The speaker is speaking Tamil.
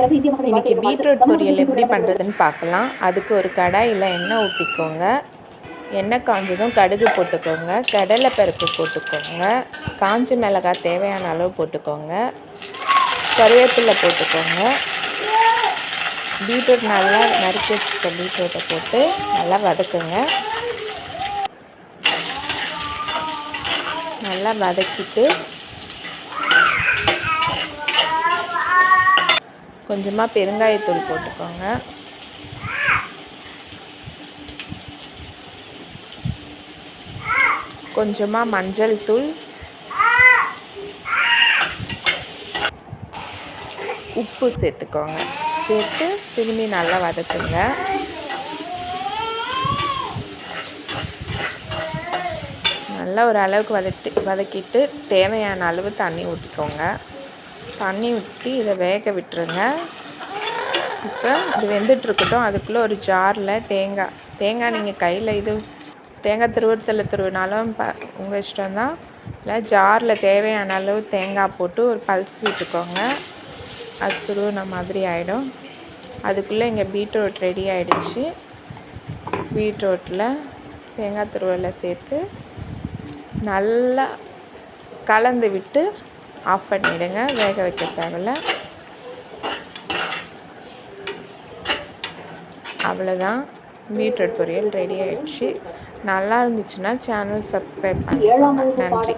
இன்றைக்கி பீட்ரூட் பொரியல் எப்படி பண்ணுறதுன்னு பார்க்கலாம். அதுக்கு ஒரு கடாயில் எண்ணெய் ஊற்றிக்கோங்க. எண்ணெய் காஞ்சதும் கடுகு போட்டுக்கோங்க, கடலைப்பருப்பு போட்டுக்கோங்க, காஞ்ச மிளகாய் தேவையான அளவு போட்டுக்கோங்க, கருவேப்பிலை போட்டுக்கோங்க. பீட்ரூட் நல்லா நறுக்கி வச்சுக்க பீட்ரூட்டை போட்டு நல்லா வதக்குங்க. நல்லா வதக்கிட்டு கொஞ்சமாக பெருங்காயத்தூள் போட்டுக்கோங்க. கொஞ்சமாக மஞ்சள் தூள், உப்பு சேர்த்துக்கோங்க. சேர்த்து திரும்பி நல்லா வதக்குங்க. நல்லா ஒரு அளவுக்கு வதக்கிட்டு தேவையான அளவு தண்ணி ஊற்றிக்கோங்க. தண்ணி ஊற்றி இதை வேக விட்டுருங்க. இப்போ இது வெந்துட்டுருக்கட்டும். அதுக்குள்ளே ஒரு ஜாரில் தேங்காய் நீங்கள் கையில் தேங்காய் துருவினாலும் உங்கள் இஷ்டம்தான். இல்லை ஜாரில் தேவையான அளவு தேங்காய் போட்டு ஒரு பல்ஸ் விட்டுக்கோங்க. அது துருவின மாதிரி ஆகிடும். அதுக்குள்ளே இங்கே பீட்ரூட் ரெடி ஆகிடுச்சு. பீட்ரூட்டில் தேங்காய் துருவலை சேர்த்து நல்லா கலந்து விட்டு ஆஃப் பண்ணிவிடுங்க. வேக வைக்க தேவையில்ல. அவ்வளோதான், பீட்ரூட் பொரியல் ரெடி ஆகிடுச்சு. நல்லா இருந்துச்சுன்னா சேனல் சப்ஸ்கிரைப் பண்ணுங்கள். நன்றி.